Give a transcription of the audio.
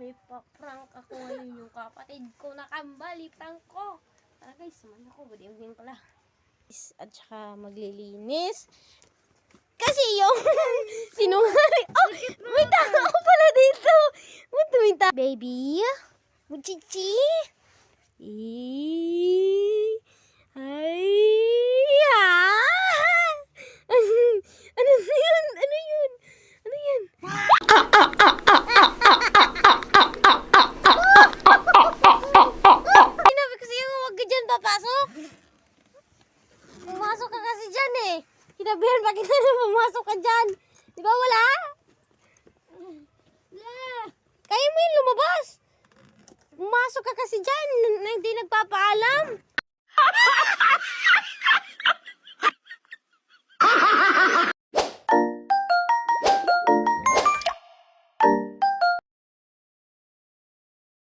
may pa-prank ako ngayon yung kapatid ko na kambal. I-prank ko. Tara guys, sumahan ako. Good evening pala. At saka maglilinis. Kasi yung sinungaling. Oh, may tao pala dito. May tao. Baby. Muchichi. Ay. Ano yun? Ano yun? Ano yun? Sinabi ko sa'yo, huwag ka dyan papasok. Pumasok ka kasi dyan eh. Sinabihan pa kita na pumasok ka dyan. Di ba wala? Kaya mo yun lumabas. Pumasok ka kasi dyan na hindi nagpapaalam.